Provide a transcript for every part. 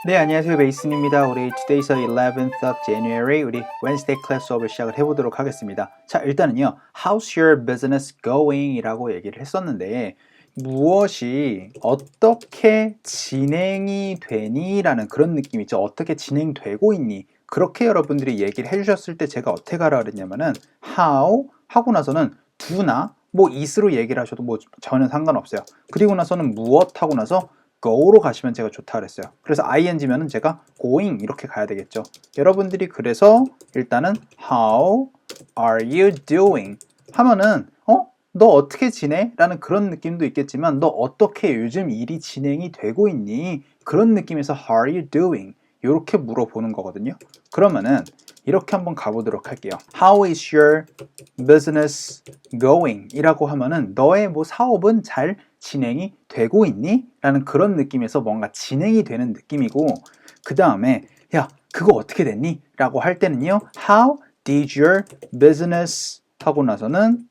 네, 안녕하세요. 베이슨입니다. 우리 today's 11th of January 우리 Wednesday class 수업을 시작을 해보도록 하겠습니다. 자, 일단은요. How's your business going? 이라고 얘기를 했었는데 무엇이 어떻게 진행이 되니? 라는 그런 느낌 있죠. 어떻게 진행되고 있니? 그렇게 여러분들이 얘기를 해주셨을 때 제가 어떻게 하라 그랬냐면은 how 하고 나서는 do나 뭐 is로 얘기를 하셔도 뭐 전혀 상관없어요. 그리고 나서는 무엇 하고 나서 go로 가시면 제가 좋다 그랬어요. 그래서 ing면은 제가 going 이렇게 가야 되겠죠. 여러분들이 그래서 일단은 how are you doing 하면은 너 어떻게 지내? 라는 그런 느낌도 있겠지만 너 어떻게 요즘 일이 진행이 되고 있니? 그런 느낌에서 how are you doing? 이렇게 물어보는 거거든요. 그러면은 이렇게 한번 가보도록 할게요. How is your business going? 이라고 하면은 너의 뭐 사업은 잘 진행이 되고 있니? 라는 그런 느낌에서 뭔가 진행이 되는 느낌이고 그 다음에 야 그거 어떻게 됐니? 라고 할 때는요 How did your business 하고 나서는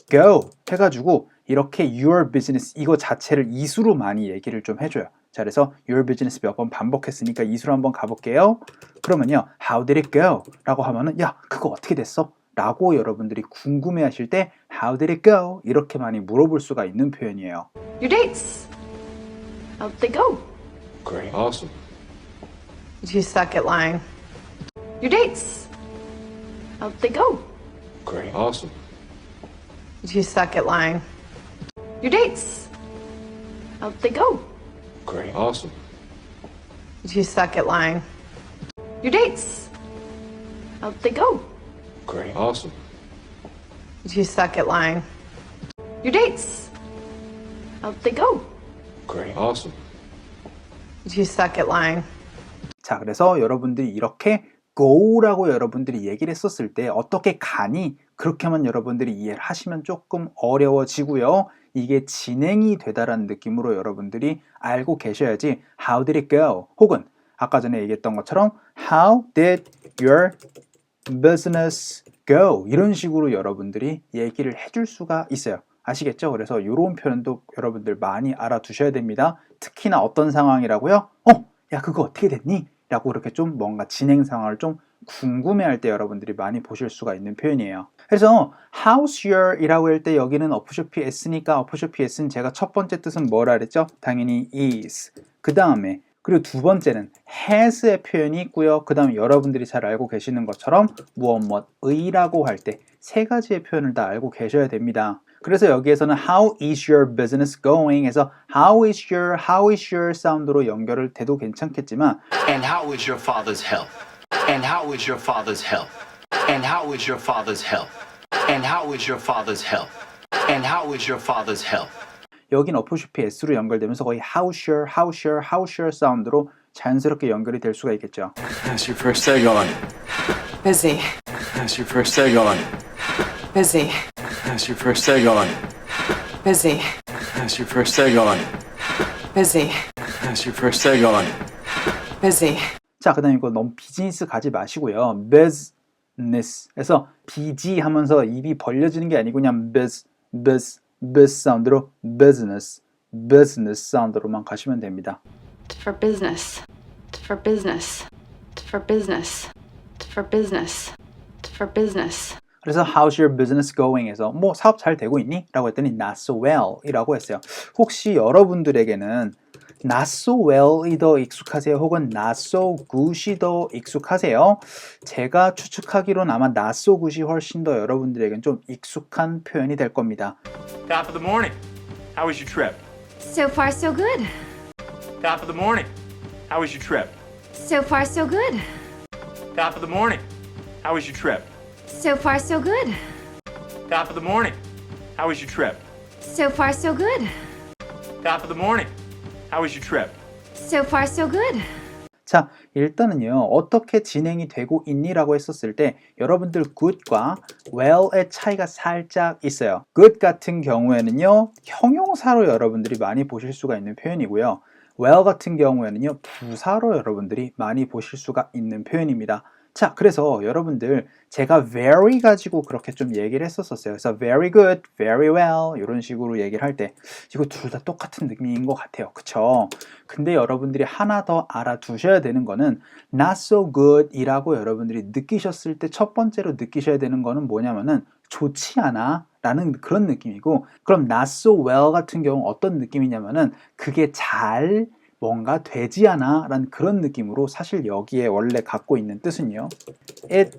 go 해가지고 이렇게 your business 이거 자체를 이수로 많이 얘기를 좀 해줘요. 자 그래서 your business 몇 번 반복했으니까 이수로 한번 가볼게요. 그러면요 how did it go? 라고 하면은 야 그거 어떻게 됐어? 라고 여러분들이 궁금해 하실 때 how did it go? 이렇게 많이 물어볼 수가 있는 표현이에요. Your dates. How'd they go? Great. Awesome. You suck at lying. Your dates. How'd they go? Great. Awesome. You suck at lying. Your dates. How'd they go? Great. Awesome. You suck at lying. Your dates. How'd they go? Great. Awesome. You suck at lying. Your dates. How'd they go? Great. Awesome. You suck at lying. 자 그래서 여러분들이 이렇게 go라고 여러분들이 얘기를 했었을 때 어떻게 가니? 그렇게만 여러분들이 이해를 하시면 조금 어려워지고요. 이게 진행이 되다라는 느낌으로 여러분들이 알고 계셔야지 How did it go? 혹은 아까 전에 얘기했던 것처럼 How did your business go? 이런 식으로 여러분들이 얘기를 해줄 수가 있어요. 아시겠죠? 그래서 이런 표현도 여러분들 많이 알아두셔야 됩니다. 특히나 어떤 상황이라고요? 야 그거 어떻게 됐니? 라고 이렇게 좀 뭔가 진행 상황을 좀 궁금해할 때 여러분들이 많이 보실 수가 있는 표현이에요. 그래서 how's your 이라고 할 때 여기는 어포쇼피 s니까 어포쇼피 s는 제가 첫 번째 뜻은 뭐라 그랬죠? 당연히 is. 그 다음에 그리고 두 번째는 has의 표현이 있고요. 그 다음에 여러분들이 잘 알고 계시는 것처럼 무엇의라고 할 때 세 가지의 표현을 다 알고 계셔야 됩니다. 그래서 여기에서는 How is your business going? 해서 How is your 사운드로 연결을 돼도 괜찮겠지만 And how is your father's health? And how is your father's health? And how is your father's health? And how is your father's health? And how is your father's health? 여긴 어포쇼피 s로 연결되면서 거의 how's your 사운드로 자연스럽게 연결이 될 수가 있겠죠. How's your first day going? Busy. How's your first day going? Busy. How's your first day going? Busy. How's your first day going? Busy. How's your first day going? Busy. 자, 그 다음에 이거 너무 비즈니스 가지 마시고요. business에서 BG 하면서 입이 벌려지는 게 아니고 그냥 biz 사운드로 business 사운드로만 가시면 됩니다. For business. For business. For business. For business. For business. 그래서 how's your business going 해서 뭐 사업 잘 되고 있니? 라고 했더니 not so well 이라고 했어요. 혹시 여러분들에게는 not so well이 더 익숙하세요? 혹은 not so good이 더 익숙하세요? 제가 추측하기로는 아마 not so good이 훨씬 더 여러분들에게는 좀 익숙한 표현이 될 겁니다. Top of the morning. How was your trip? So far, so good. Top of the morning. How was your trip? So far, so good. Top of the morning. How was your trip? So far, so good. Top of the morning. How was your trip? So far, so good. Top of the morning. How was your trip? So far, so good. 자, 일단은요. 어떻게 진행이 되고 있니? 라고 했었을 때 여러분들 good과 well의 차이가 살짝 있어요. good 같은 경우에는요. 형용사로 여러분들이 많이 보실 수가 있는 표현이고요. well 같은 경우에는요. 부사로 여러분들이 많이 보실 수가 있는 표현입니다. 자, 그래서 여러분들 제가 very 가지고 그렇게 좀 얘기를 했었어요. 그래서 very good, very well 이런 식으로 얘기를 할 때 이거 둘 다 똑같은 느낌인 것 같아요. 그쵸? 근데 여러분들이 하나 더 알아두셔야 되는 거는 not so good 이라고 여러분들이 느끼셨을 때 첫 번째로 느끼셔야 되는 거는 뭐냐면은 좋지 않아 라는 그런 느낌이고, 그럼 not so well 같은 경우 어떤 느낌이냐면은 그게 잘 뭔가 되지 않아 라는 그런 느낌으로, 사실 여기에 원래 갖고 있는 뜻은요, it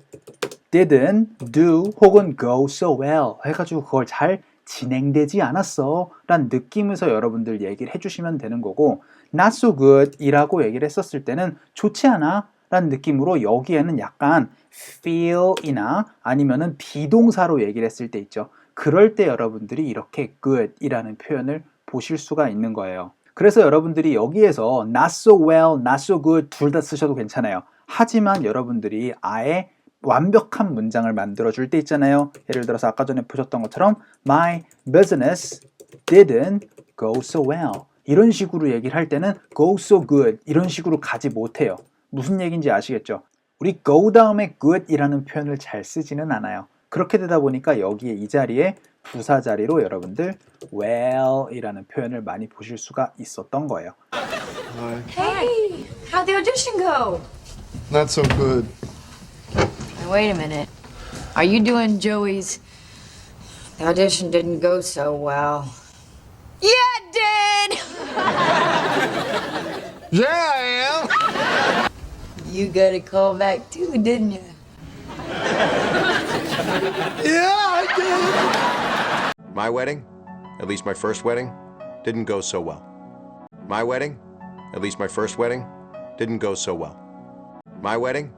didn't do 혹은 go so well 해가지고 그걸 잘 진행되지 않았어 라는 느낌에서 여러분들 얘기를 해주시면 되는 거고, not so good 이라고 얘기를 했었을 때는 좋지 않아 라는 느낌으로 여기에는 약간 feel 이나 아니면은 비동사로 얘기를 했을 때 있죠. 그럴 때 여러분들이 이렇게 good 이라는 표현을 보실 수가 있는 거예요. 그래서 여러분들이 여기에서 not so well, not so good 둘 다 쓰셔도 괜찮아요. 하지만 여러분들이 아예 완벽한 문장을 만들어 줄 때 있잖아요. 예를 들어서 아까 전에 보셨던 것처럼 my business didn't go so well 이런 식으로 얘기를 할 때는 go so good 이런 식으로 가지 못해요. 무슨 얘기인지 아시겠죠? 우리 go 다음에 good 이라는 표현을 잘 쓰지는 않아요. 그렇게 되다 보니까 여기에 이 자리에 부사 자리로 여러분들 well 이라는 표현을 많이 보실 수가 있었던 거예요. Hey, how'd the audition go? Not so good. Now, wait a minute. Are you doing Joey's? The audition didn't go so well. Yeah, it did! Yeah, I am. You got a call back too, didn't you? Yeah, I did. My wedding, at least my first wedding, didn't go so well. My wedding, at least my first wedding, didn't go so well. My wedding,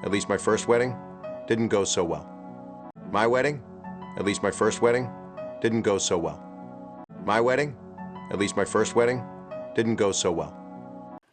at least my first wedding, didn't go so well. My wedding, at least my first wedding, didn't go so well. My wedding, at least my first wedding, didn't go so well.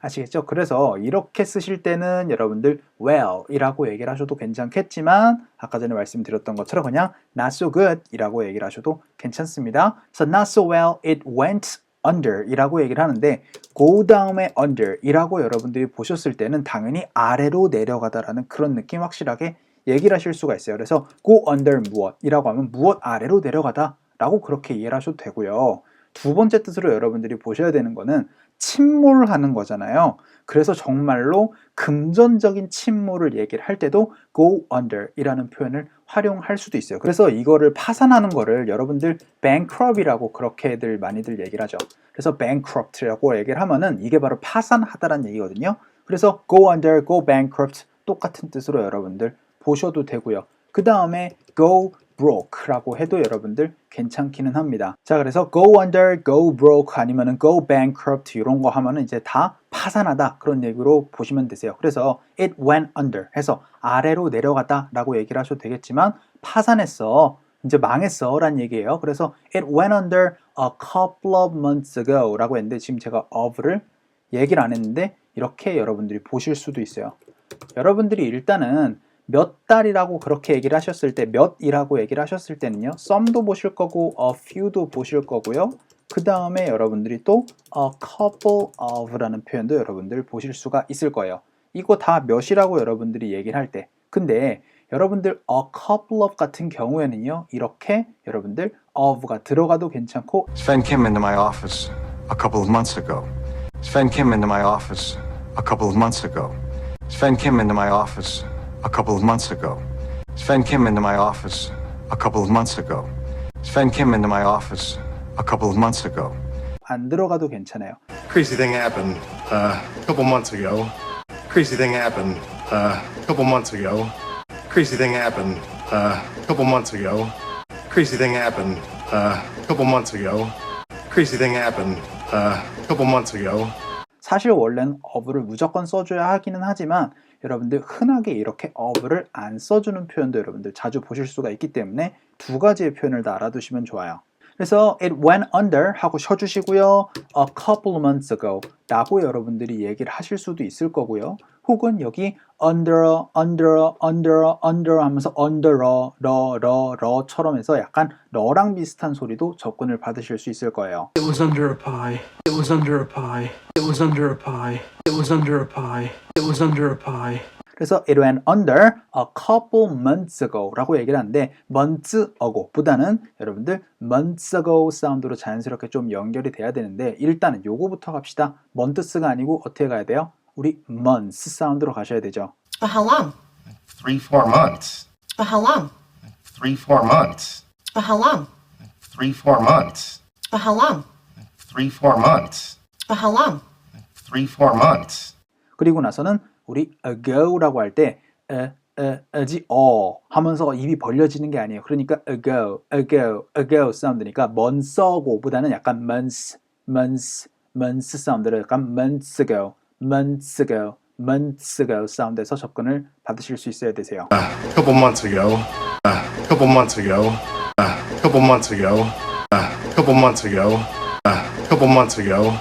아시겠죠? 그래서 이렇게 쓰실 때는 여러분들 well 이라고 얘기를 하셔도 괜찮겠지만 아까 전에 말씀드렸던 것처럼 그냥 not so good 이라고 얘기를 하셔도 괜찮습니다. 그래서 not so well, it went under 이라고 얘기를 하는데 go 다음에 under 이라고 여러분들이 보셨을 때는 당연히 아래로 내려가다라는 그런 느낌 확실하게 얘기를 하실 수가 있어요. 그래서 go under 무엇 이라고 하면 무엇 아래로 내려가다 라고 그렇게 이해를 하셔도 되고요. 두 번째 뜻으로 여러분들이 보셔야 되는 거는 침몰하는 거잖아요. 그래서 정말로 금전적인 침몰을 얘기를 할 때도 go under 이라는 표현을 활용할 수도 있어요. 그래서 이거를 파산하는 거를 여러분들 bankrupt이라고 그렇게들 많이들 얘기를 하죠. 그래서 bankrupt라고 얘기를 하면은 이게 바로 파산하다라는 얘기거든요. 그래서 go under, go bankrupt 똑같은 뜻으로 여러분들 보셔도 되고요. 그 다음에 go broke라고 해도 여러분들 괜찮기는 합니다. 자, 그래서 go under, go broke 아니면은 go bankrupt 이런 거 하면은 이제 다 파산하다 그런 얘기로 보시면 되세요. 그래서 it went under 해서 아래로 내려갔다 라고 얘기를 하셔도 되겠지만 파산했어, 이제 망했어 라는 얘기예요. 그래서 it went under a couple of months ago 라고 했는데 지금 제가 of를 얘기를 안 했는데 이렇게 여러분들이 보실 수도 있어요. 여러분들이 일단은 몇 달이라고 그렇게 얘기를 하셨을 때 몇이라고 얘기를 하셨을 때는요, some도 보실 거고 a few도 보실 거고요. 그 다음에 여러분들이 또 a couple of 라는 표현도 여러분들 보실 수가 있을 거예요. 이거 다 몇이라고 여러분들이 얘기를 할 때, 근데 여러분들 a couple of 같은 경우에는요 이렇게 여러분들 of가 들어가도 괜찮고 Sven came into my office a couple of months ago. Sven came into my office a couple of months ago. Sven came into my office a couple of months ago. Sven came into my office a couple of months ago. Sven came into my office a couple of months ago. 안 들어가도 괜찮아요. Crazy thing happened a couple months ago. Crazy thing happened a couple months ago. Crazy thing happened a couple months ago. Crazy thing happened a couple months ago. Crazy thing happened a couple months ago. 사실 원래는 of를 무조건 써줘야 하기는 하지만 여러분들 흔하게 이렇게 of를 안 써주는 표현도 여러분들 자주 보실 수가 있기 때문에 두 가지의 표현을 다 알아두시면 좋아요. 그래서 it went under 하고 쉬어주시고요. a couple months ago 라고 여러분들이 얘기를 하실 수도 있을 거고요. 혹은 여기 under 하면서 under 러처럼 해서 약간 러랑 비슷한 소리도 접근을 받으실 수 있을 거예요. It was under a pie. It was under a pie. It was under a pie. It was under a pie. It was under a pie. 그래서 it went under a couple months ago 라고 얘기를 하는데 months ago 보다는 여러분들 months ago 사운드로 자연스럽게 좀 연결이 돼야 되는데 일단은 요거부터 갑시다. months가 아니고 어떻게 가야 돼요? 우리 months 사운드로 가셔야 되죠. How long? 3-4 months. How long? 3-4 months. How long? 3-4 months. How long? 3-4 months. How long? 3-4 months. 그리고 나서는 우리 ago라고 할 때 하면서 입이 벌려지는 게 아니에요. 그러니까 ago 사운드니까 months ago 보다는 약간 months 사운드를 약간 months ago 사운드에서 접근을 받으실 수 있어야 되세요. A couple months ago. A couple months ago. A couple months ago. A couple months ago. A couple months ago.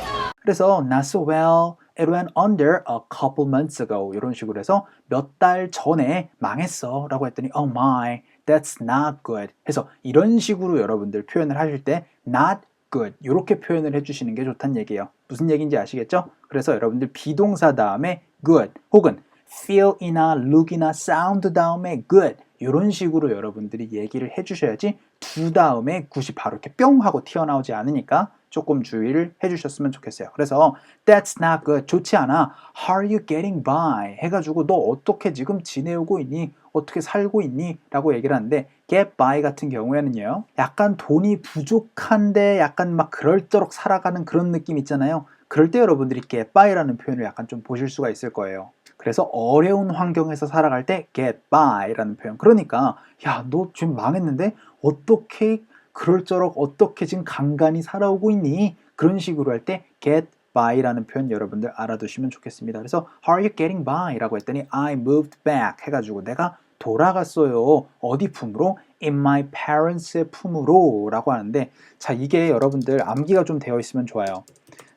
그래서 not so well, it went under a couple months ago 이런 식으로 해서 몇 달 전에 망했어 라고 했더니 oh my, that's not good 해서 이런 식으로 여러분들 표현을 하실 때 not good 이렇게 표현을 해주시는 게 좋다는 얘기예요. 무슨 얘기인지 아시겠죠? 그래서 여러분들 비동사 다음에 good 혹은 feel이나 look이나 sound 다음에 good 이런 식으로 여러분들이 얘기를 해주셔야지 두 다음에 굿이 바로 이렇게 뿅 하고 튀어나오지 않으니까 조금 주의를 해주셨으면 좋겠어요. 그래서 that's not good, 좋지 않아. How are you getting by? 해가지고 너 어떻게 지금 지내오고 있니? 어떻게 살고 있니? 라고 얘기를 하는데 get by 같은 경우에는요. 약간 돈이 부족한데 약간 막 그럴도록 살아가는 그런 느낌 있잖아요. 그럴 때 여러분들이 get by라는 표현을 약간 좀 보실 수가 있을 거예요. 그래서 어려운 환경에서 살아갈 때 get by라는 표현. 그러니까 야, 너 지금 망했는데 어떻게 그럴저럭 어떻게 지금 간간히 살아오고 있니? 그런 식으로 할 때 get by라는 표현 여러분들 알아두시면 좋겠습니다. 그래서 how are you getting by? 라고 했더니 I moved back 해가지고 내가 돌아갔어요. 어디 품으로? In my parents의 품으로 라고 하는데 자 이게 여러분들 암기가 좀 되어 있으면 좋아요.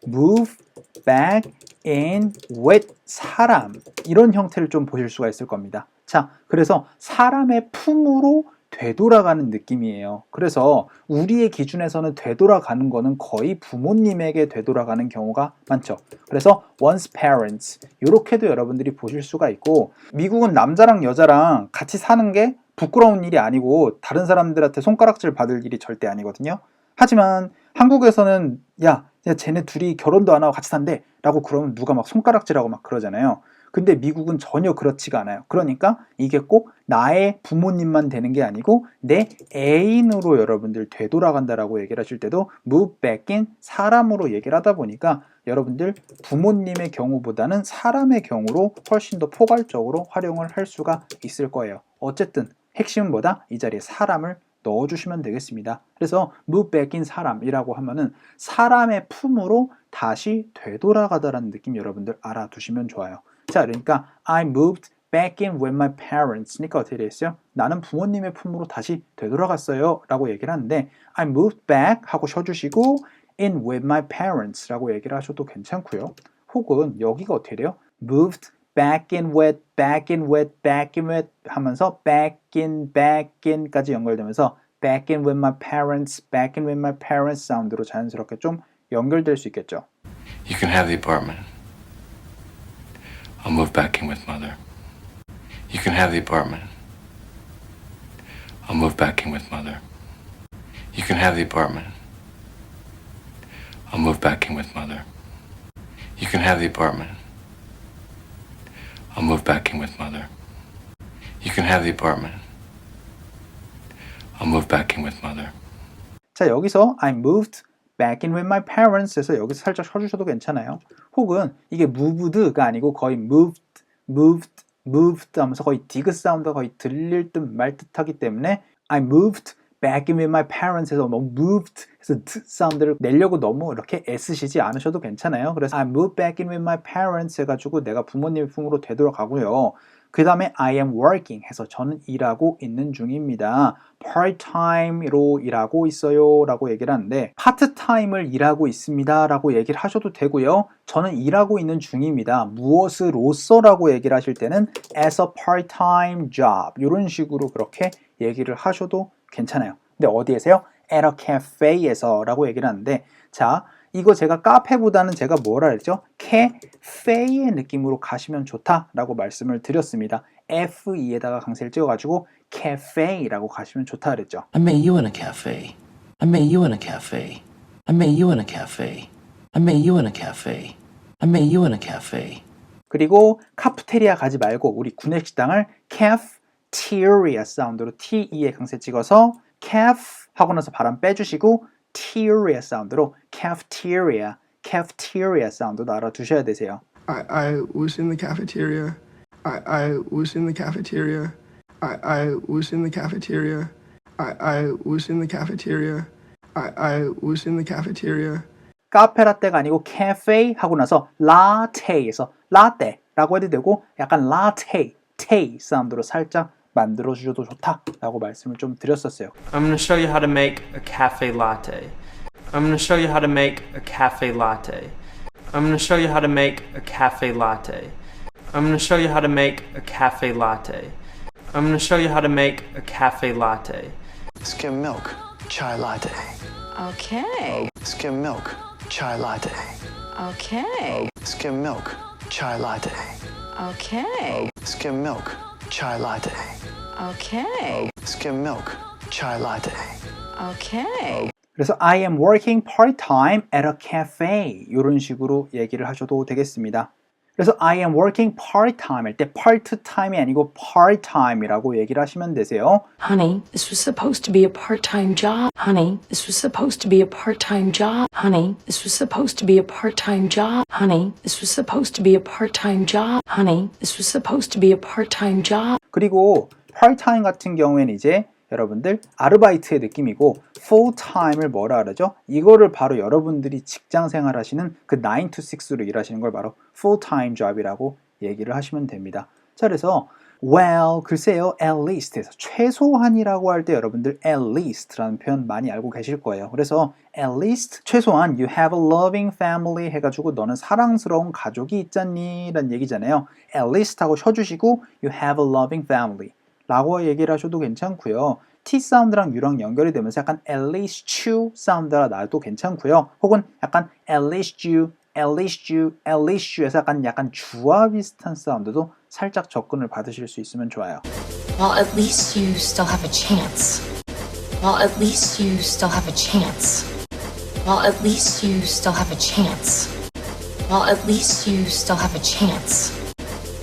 move back in with 사람 이런 형태를 좀 보실 수가 있을 겁니다. 자 그래서 사람의 품으로 되돌아가는 느낌이에요. 그래서 우리의 기준에서는 되돌아가는 거는 거의 부모님에게 되돌아가는 경우가 많죠. 그래서 one's parents 이렇게도 여러분들이 보실 수가 있고 미국은 남자랑 여자랑 같이 사는 게 부끄러운 일이 아니고 다른 사람들한테 손가락질 받을 일이 절대 아니거든요. 하지만 한국에서는 야 쟤네 둘이 결혼도 안 하고 같이 산대 라고 그러면 누가 막 손가락질하고 막 그러잖아요. 근데 미국은 전혀 그렇지가 않아요. 그러니까 이게 꼭 나의 부모님만 되는 게 아니고 내 애인으로 여러분들 되돌아간다라고 얘기를 하실 때도 move back in 사람으로 얘기를 하다 보니까 여러분들 부모님의 경우보다는 사람의 경우로 훨씬 더 포괄적으로 활용을 할 수가 있을 거예요. 어쨌든 핵심은 뭐다? 이 자리에 사람을 넣어주시면 되겠습니다. 그래서 move back in 사람이라고 하면은 사람의 품으로 다시 되돌아가다라는 느낌 여러분들 알아두시면 좋아요. 자, 그러니까 I moved back in with my parents. 그러니까 어떻게 되어 있어요? 나는 부모님의 품으로 다시 되돌아갔어요 라고 얘기를 하는데 I moved back 하고 쉬어주시고 in with my parents 라고 얘기를 하셔도 괜찮고요. 혹은 여기가 어떻게 돼요? moved back in with, back in with, back in with 하면서 back in 까지 연결되면서 back in with my parents, back in with my parents 사운드로 자연스럽게 좀 연결될 수 있겠죠. You can have the apartment. I'll move back in with mother. You can have the apartment. I'll move back in with mother. You can have the apartment. I'll move back in with mother. You can have the apartment. I'll move back in with mother. You can have the apartment. I'll move back in with mother. 자, 여기서 I moved back in with my parents 해서 여기서 살짝 쳐주셔도 괜찮아요. 혹은 이게 moved가 아니고 거의 moved 하면서 거의 디귿 사운드가 거의 들릴 듯 말 듯하기 때문에 I moved back in with my parents 해서 너무 moved 해서 드 사운드를 내려고 너무 이렇게 애쓰시지 않으셔도 괜찮아요. 그래서 I moved back in with my parents 해가지고 내가 부모님의 품으로 되돌아가고요. 그 다음에 I am working 해서 저는 일하고 있는 중입니다. part-time로 일하고 있어요 라고 얘기를 하는데 part-time을 일하고 있습니다 라고 얘기를 하셔도 되고요. 저는 일하고 있는 중입니다. 무엇으로써 라고 얘기를 하실 때는 as a part-time job 이런 식으로 그렇게 얘기를 하셔도 괜찮아요. 근데 어디에서요? at a cafe에서 라고 얘기를 하는데 자, 이거 제가 카페보다는 제가 뭐라 그랬죠? 캐페의 느낌으로 가시면 좋다라고 말씀을 드렸습니다. FE에다가 강세를 찍어가지고 캐페라고 가시면 좋다 그랬죠. I met you in a cafe. I met you in a cafe. I met you in a cafe. I met you in a cafe. I met you in a cafe. 그리고 카프테리아 가지 말고 우리 구내식당을 cafeteria 사운드로 TE에 강세 찍어서 caf 하고 나서 발음 빼주시고 teria 사운드로 cafeteria 사운드도 알아두셔야 되세요. I was in the cafeteria. I was in the cafeteria. I was in the cafeteria. I was in the cafeteria. I was in the cafeteria. 카페라떼가 아니고 cafe 하고 나서 라테에서 라떼라고 해도 되고 약간 라테, 테 사운드로 살짝 만들어 주셔도 좋다라고 말씀을 좀 드렸었어요. I'm going to show you how to make a cafe latte. I'm going to show you how to make a cafe latte. I'm going to show you how to make a cafe latte. I'm going to show you how to make a cafe latte. I'm going to show you how to make a cafe latte. Skim milk, chai latte. Okay. Skim milk, chai latte. Okay. Skim milk, chai latte. Okay. Skim milk, chai latte. Okay. Skim milk, chai latte. Okay. 그래서 I am working part-time at a cafe 이런 식으로 얘기를 하셔도 되겠습니다. 그래서 I am working part-time 할 때 part-time이 아니고 part-time이라고 얘기를 하시면 되세요. Honey, this was supposed to be a part-time job. Honey, this was supposed to be a part-time job. Honey, this was supposed to be a part-time job. Honey, this was supposed to be a part-time job. Honey, this was supposed to be a part-time job. 그리고 part-time 같은 경우에는 이제 여러분들 아르바이트의 느낌이고 full-time을 뭐라 그러죠? 이거를 바로 여러분들이 직장 생활하시는 그 9 to 6로 일하시는 걸 바로 full-time job이라고 얘기를 하시면 됩니다. 자, 그래서 well, 글쎄요, at least에서 최소한이라고 할 때 여러분들 at least라는 표현 많이 알고 계실 거예요. 그래서 at least 최소한 you have a loving family 해가지고 너는 사랑스러운 가족이 있잖니 라는 얘기잖아요. at least 하고 쉬어주시고 you have a loving family 라고 얘기를 하셔도 괜찮고요. T 사운드랑 U랑 연결이 되면서 약간 at least you 사운드가 나도 괜찮고요. 혹은 약간 at least you, at least you, at least you에서 약간 주와 비슷한 사운드도 살짝 접근을 받으실 수 있으면 좋아요. Well, at least you still have a chance. Well, at least you still have a chance. Well, at least you still have a chance. Well, at least you still have a chance.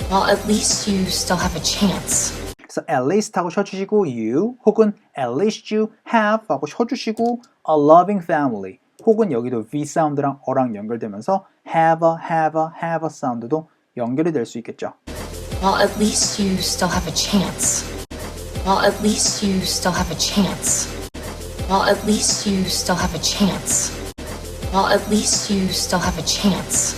Well, at least you still have a chance. 그래서 at least 하고 쉬어주시고 you 혹은 at least you have 하고 쉬어주시고 a loving family 혹은 여기도 V 사운드랑 어랑 연결되면서 have a 사운드도 연결이 될 수 있겠죠. Well, at least you still have a chance. Well, at least you still have a chance. Well, at least you still have a chance. Well, at least you still have a chance.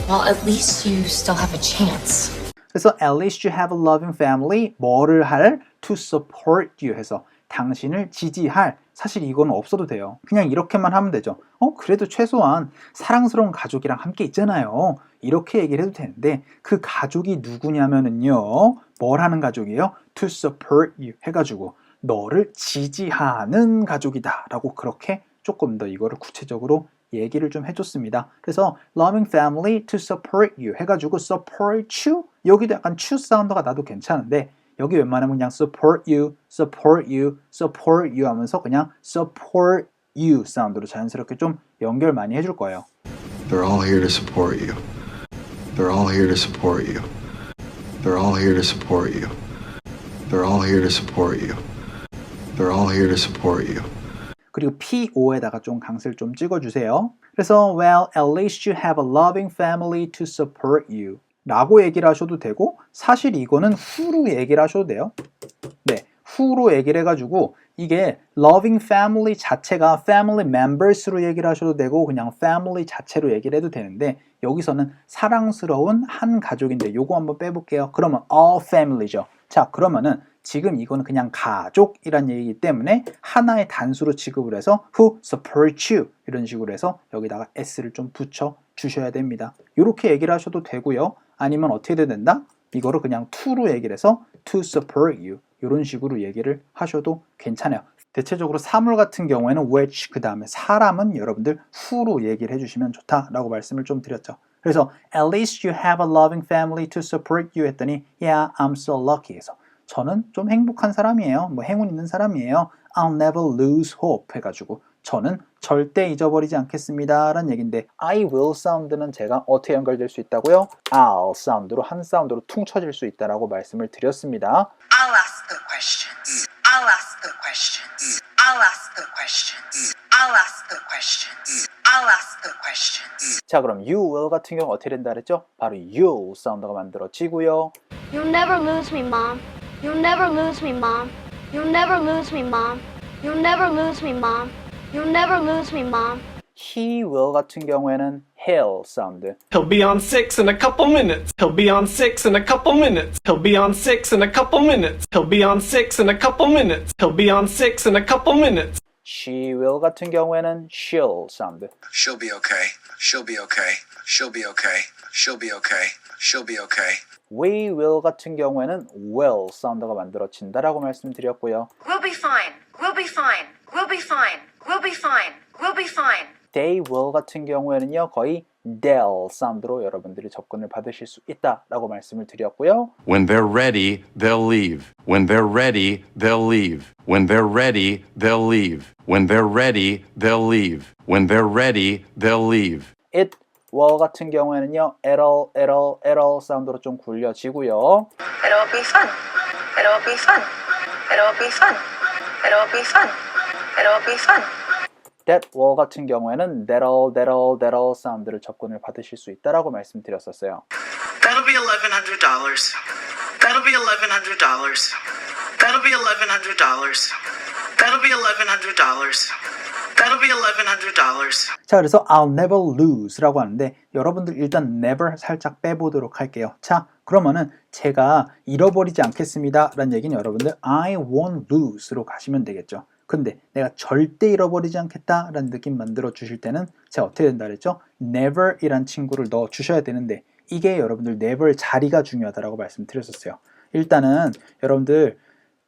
Well, at least you still have a chance. 그래서 at least you have a loving family 뭐를 할? to support you 해서 당신을 지지할 사실 이거는 없어도 돼요. 그냥 이렇게만 하면 되죠. 그래도 최소한 사랑스러운 가족이랑 함께 있잖아요. 이렇게 얘기를 해도 되는데 그 가족이 누구냐면은요. 뭘 하는 가족이에요? to support you 해가지고 너를 지지하는 가족이다 라고 그렇게 조금 더 이거를 구체적으로 얘기를 좀 해줬습니다. 그래서 loving family to support you 해가지고 support you 여기도 약간 추 사운드가 나도 괜찮은데 여기 웬만하면 그냥 support you, support you, support you 하면서 그냥 support you 사운드로 자연스럽게 좀 연결 많이 해줄 거예요. They're all here to support you. They're all here to support you. They're all here to support you. They're all here to support you. They're all here to support you. 그리고 PO에다가 좀 강세를 좀 찍어주세요. 그래서 well, at least you have a loving family to support you 라고 얘기를 하셔도 되고 사실 이거는 who로 얘기를 하셔도 돼요. 네, who로 얘기를 해가지고 이게 loving family 자체가 family members로 얘기를 하셔도 되고 그냥 family 자체로 얘기를 해도 되는데 여기서는 사랑스러운 한 가족인데 요거 한번 빼볼게요. 그러면 all family죠. 자, 그러면은 지금 이거는 그냥 가족이란 얘기이기 때문에 하나의 단수로 취급을 해서 who support you 이런 식으로 해서 여기다가 s를 좀 붙여 주셔야 됩니다. 이렇게 얘기를 하셔도 되고요. 아니면 어떻게 된다? 이거를 그냥 to로 얘기를 해서 to support you 이런 식으로 얘기를 하셔도 괜찮아요. 대체적으로 사물 같은 경우에는 which 그 다음에 사람은 여러분들 who로 얘기를 해주시면 좋다라고 말씀을 좀 드렸죠. 그래서 at least you have a loving family to support you 했더니 yeah, I'm so lucky 해서 저는 좀 행복한 사람이에요. 뭐 행운 있는 사람이에요. I'll never lose hope 해가지고 저는 절대 잊어버리지 않겠습니다 라는 얘기인데 I will 사운드는 제가 어떻게 연결될 수 있다고요? I'll 사운드로 한 사운드로 퉁쳐질 수 있다라고 말씀을 드렸습니다. I'll ask the questions. I'll ask the questions. I'll ask the questions. I'll ask the questions. I'll ask the questions. 자, 그럼 you will 같은 경우 어떻게 된다 그랬죠? 바로 you'll 사운드가 만들어지고요. You'll never lose me, Mom. You'll never lose me, Mom. You'll never lose me, Mom. You'll never lose me, Mom. You'll never lose me, Mom. he will 같은 경우에는 he'll 사운드. He'll be on 6 in a couple minutes. He'll be on 6 in a couple minutes. He'll be on 6 in a couple minutes. He'll be on 6 in a couple minutes. He'll be on 6 in a couple minutes. she will 같은 경우에는 she'll 사운드. She'll be okay. She'll be okay. She'll be okay. She'll be okay. She'll be okay. we will 같은 경우에는 will 사운드가 만들어진다라고 말씀드렸고요. We'll be fine. We'll be fine. We'll be fine. We'll be fine. We'll be fine. they will 같은 경우에는요 거의 they'll 사운드로 여러분들이 접근을 받으실 수 있다라고 말씀을 드렸고요. When they're ready, they'll leave. When they're ready, they'll leave. When they're ready, they'll leave. When they're ready, they'll leave. When they're ready, they'll leave. it will 같은 경우에는요 it'll 사운드로 좀 굴려지고요. It'll be fun. It'll be fun. It'll be fun. It'll be fun. It'll be fun. that will 같은 경우에는 that'll 사운드를 접근을 받으실 수 있다라고 말씀드렸었어요. That'll be $1,100. That'll be $1,100. That'll be $1,100. That'll be $1,100. That'll be $1,100. 자, 그래서 I'll never lose라고 하는데 여러분들 일단 never 살짝 빼보도록 할게요. 자, 그러면은 제가 잃어버리지 않겠습니다 라는 얘기는 여러분들 I won't lose로 가시면 되겠죠. 근데 내가 절대 잃어버리지 않겠다 라는 느낌 만들어 주실 때는 제가 어떻게 된다 그랬죠? never 이란 친구를 넣어 주셔야 되는데 이게 여러분들 never 자리가 중요하다라고 말씀드렸었어요. 일단은 여러분들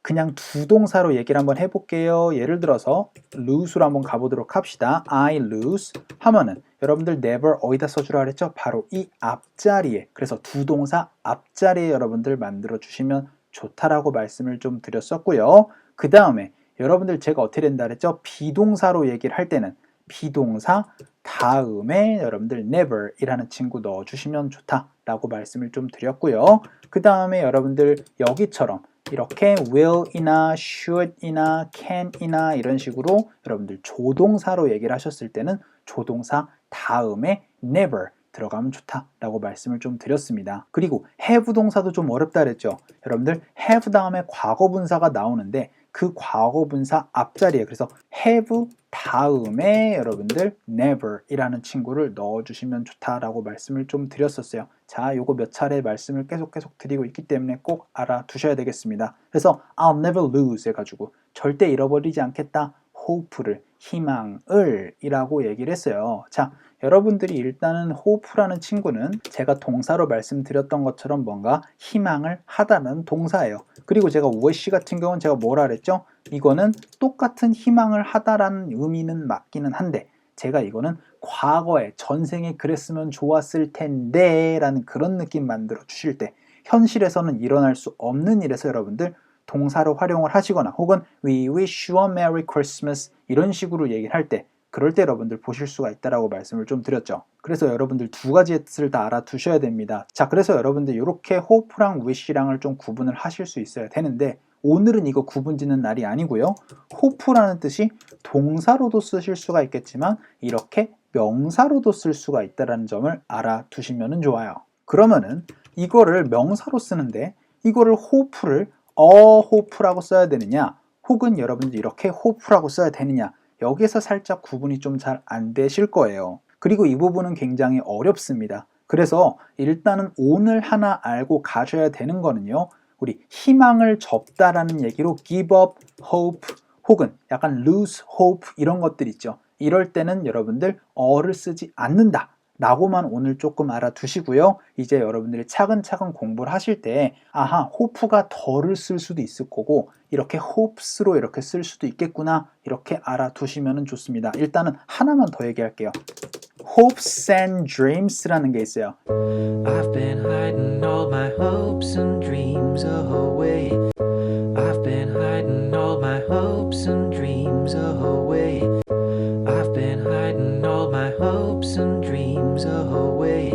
그냥 두 동사로 얘기를 한번 해볼게요. 예를 들어서 lose로 한번 가보도록 합시다. I lose 하면은 여러분들 never 어디다 써주라 그랬죠? 바로 이 앞자리에, 그래서 두 동사 앞자리에 여러분들 만들어 주시면 좋다라고 말씀을 좀 드렸었고요. 그 다음에 여러분들 제가 어떻게 된다 그랬죠? 비동사로 얘기를 할 때는 비동사 다음에 여러분들 never 이라는 친구 넣어주시면 좋다라고 말씀을 좀 드렸고요. 그 다음에 여러분들 여기처럼 이렇게 will이나 should이나 can이나 이런 식으로 여러분들 조동사로 얘기를 하셨을 때는 조동사 다음에 never 들어가면 좋다라고 말씀을 좀 드렸습니다. 그리고 have 동사도 좀 어렵다 그랬죠. 여러분들 have 다음에 과거분사가 나오는데 그 과거분사 앞자리에, 그래서 have 다음에 여러분들 never 이라는 친구를 넣어주시면 좋다라고 말씀을 좀 드렸었어요. 자, 요거 몇 차례 말씀을 계속 드리고 있기 때문에 꼭 알아두셔야 되겠습니다. 그래서 I'll never lose 해가지고 절대 잃어버리지 않겠다, hope를, 희망을 이라고 얘기를 했어요. 자, 여러분들이 일단은 hope라는 친구는 제가 동사로 말씀드렸던 것처럼 뭔가 희망을 하다는 동사예요. 그리고 제가 wish 같은 경우는 제가 뭐라 그랬죠? 이거는 똑같은 희망을 하다라는 의미는 맞기는 한데 제가 이거는 과거에 전생에 그랬으면 좋았을 텐데 라는 그런 느낌 만들어 주실 때 현실에서는 일어날 수 없는 일에서 여러분들 동사로 활용을 하시거나 혹은 We wish you a Merry Christmas 이런 식으로 얘기를 할 때 그럴 때 여러분들 보실 수가 있다라고 말씀을 좀 드렸죠. 그래서 여러분들 두 가지의 뜻을 다 알아두셔야 됩니다. 자, 그래서 여러분들 이렇게 hope랑 wish랑을 좀 구분을 하실 수 있어야 되는데 오늘은 이거 구분 짓는 날이 아니고요. hope라는 뜻이 동사로도 쓰실 수가 있겠지만 이렇게 명사로도 쓸 수가 있다는 점을 알아두시면 좋아요. 그러면은 이거를 명사로 쓰는데 이거를 hope를 hope라고 써야 되느냐 혹은 여러분들 이렇게 hope라고 써야 되느냐, 여기서 살짝 구분이 좀 잘 안 되실 거예요. 그리고 이 부분은 굉장히 어렵습니다. 그래서 일단은 오늘 하나 알고 가셔야 되는 거는요, 우리 희망을 접다라는 얘기로 give up hope 혹은 약간 lose hope 이런 것들 있죠. 이럴 때는 여러분들 어를 쓰지 않는다 라고만 오늘 조금 알아두시고요. 이제 여러분들이 차근차근 공부를 하실 때 아하, hope가 덜을 쓸 수도 있을 거고 이렇게 hopes로 이렇게 쓸 수도 있겠구나 이렇게 알아두시면 좋습니다. 일단은 하나만 더 얘기할게요. hopes and dreams라는 게 있어요. I've been hiding all my hopes and dreams away. I've been hiding all my hopes and dreams away. I've been hiding all my hopes and dreams away.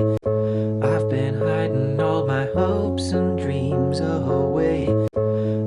I've been hiding all my hopes and dreams away.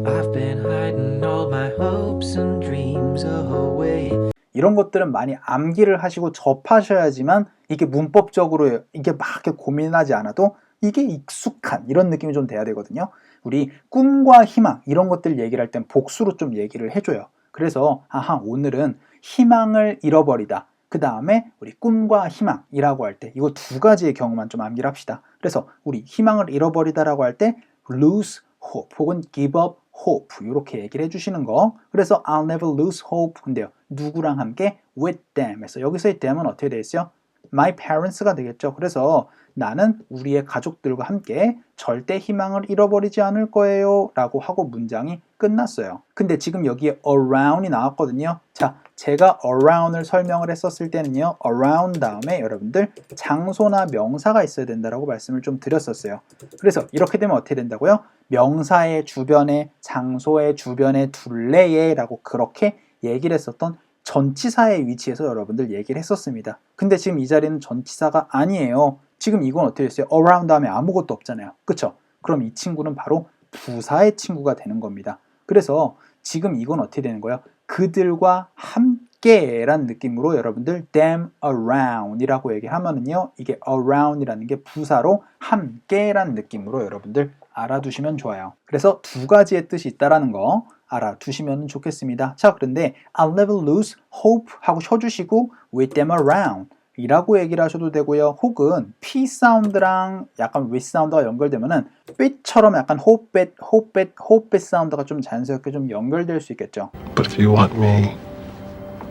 I've been hiding all my hopes and dreams away. 이런 것들은 많이 암기를 하시고 접하셔야지만 이게 문법적으로 이게 막 이렇게 고민하지 않아도 이게 익숙한 이런 느낌이 좀 돼야 되거든요. 우리 꿈과 희망 이런 것들 얘기를 할 땐 복수로 좀 얘기를 해줘요. 그래서 아하, 오늘은 희망을 잃어버리다. 그 다음에 우리 꿈과 희망이라고 할 때 이거 두 가지의 경우만 좀 암기를 합시다. 그래서 우리 희망을 잃어버리다라고 할 때 lose hope 혹은 give up hope 이렇게 얘기를 해주시는 거. 그래서 I'll never lose hope. 근데요, 누구랑 함께? with them. 그래서 여기서의 them은 어떻게 되어 있어요? my parents가 되겠죠. 그래서 나는 우리의 가족들과 함께 절대 희망을 잃어버리지 않을 거예요 라고 하고 문장이 끝났어요. 근데 지금 여기에 around이 나왔거든요. 자, 제가 around을 설명을 했었을 때는요, around 다음에 여러분들 장소나 명사가 있어야 된다라고 말씀을 좀 드렸었어요. 그래서 이렇게 되면 어떻게 된다고요? 명사의 주변에, 장소의 주변에 둘레에 라고 그렇게 얘기를 했었던 전치사의 위치에서 여러분들 얘기를 했었습니다. 근데 지금 이 자리는 전치사가 아니에요. 지금 이건 어떻게 됐어요? around 다음에 아무것도 없잖아요. 그쵸? 그럼 이 친구는 바로 부사의 친구가 되는 겁니다. 그래서 지금 이건 어떻게 되는 거예요? 그들과 함께란 느낌으로 여러분들 them around 이라고 얘기하면은요, 이게 around 이라는 게 부사로 함께란 느낌으로 여러분들 알아두시면 좋아요. 그래서 두 가지의 뜻이 있다라는 거 알아두시면 좋겠습니다. 자, 그런데 I'll never lose hope 하고 쳐주시고 with them around 이라고 얘기를 하셔도 되고요. 혹은 P 사운드랑 약간 with 사운드가 연결되면은 bit처럼 약간 hope 사운드가 좀 자연스럽게 좀 연결될 수 있겠죠. But if you want me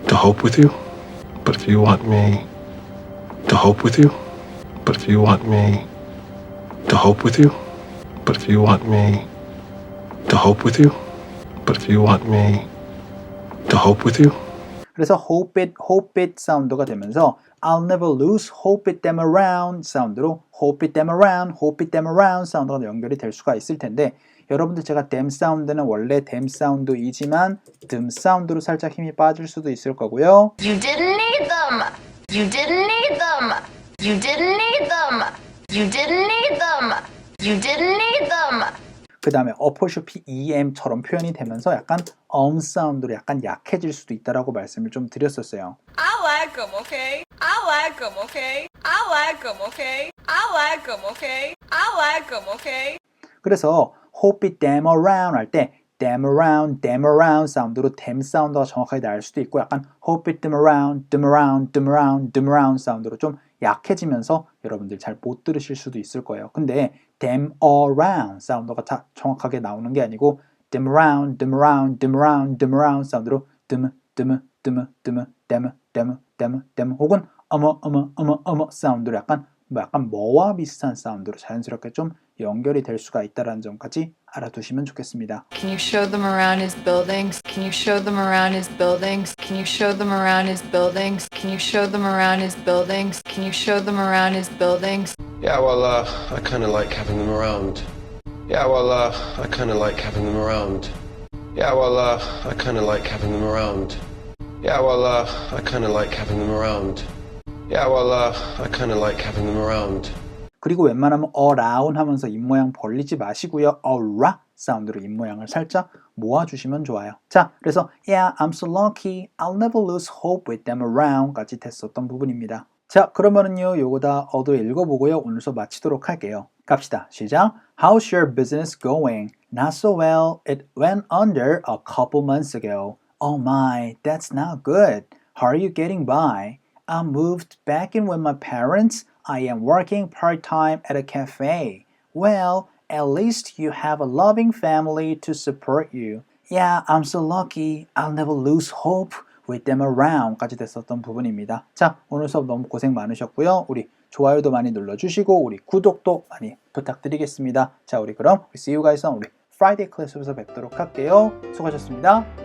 to hope with you, but if you want me to hope with you, but if you want me to hope with you, but if you want me to hope with you, but if you want me to hope with you. 그래서 hope it 사운드가 되면서 I'll never lose hope it them around 사운드로 hope it them around 사운드가 연결이 될 수가 있을 텐데, 여러분들 제가 them 사운드는 원래 them 사운드이지만 듬 사운드로 살짝 힘이 빠질 수도 있을 거고요. You didn't need them. You didn't need them. You didn't need them. You didn't need them. You didn't need them. 그 다음에 어퍼쇼피 EM처럼 표현이 되면서 약간 사운드로 약간 약해질 수도 있다라고 말씀을 좀 드렸었어요. I like them, okay? I like them, okay? I like them, okay? I like them, okay? I like them, okay? 그래서 hope it them around 할 때 them around 사운드로 them 사운드가 정확하게 날 수도 있고, 약간 hope it them around 사운드로 좀 약해지면서 여러분들 잘 못 들으실 수도 있을 거예요. 근데 them around 사운드가 정확하게 나오는 게 아니고 them around 사운드로 them 혹은 어머 사운드로 약간 뭐와 비슷한 사운드로 자연스럽게 좀 연결이 될 수가 있다는 점까지 알아두시면 좋겠습니다. Can you show them around his buildings? Can you show them around his buildings? Can you show them around his buildings? Can you show them around his buildings? Can you show them around his buildings? Yeah, well, I kind of like having them around. Yeah, well, I kind of like having them around. Yeah, well, I kind of like having them around. Yeah, well, I kind of like having them around. Yeah, well, I kind of like having them around. 그리고 웬만하면 around 하면서 입모양 벌리지 마시고요. around 사운드로 입모양을 살짝 모아주시면 좋아요. 자, 그래서 Yeah, I'm so lucky. I'll never lose hope with them around 까지 됐었던 부분입니다. 자, 그러면은요, 요거 다 얻어 읽어보고요. 오늘 수업 마치도록 할게요. 갑시다. 시작. How's your business going? Not so well. It went under a couple months ago. Oh my, that's not good. How are you getting by? I moved back in with my parents. I am working part-time at a cafe. Well, at least you have a loving family to support you. Yeah, I'm so lucky. I'll never lose hope with them around 까지 됐었던 부분입니다. 자, 오늘 수업 너무 고생 많으셨고요. 우리 좋아요도 많이 눌러주시고 우리 구독도 많이 부탁드리겠습니다. 자, 우리 그럼 see you guys on 우리 Friday 클래스에서 뵙도록 할게요. 수고하셨습니다.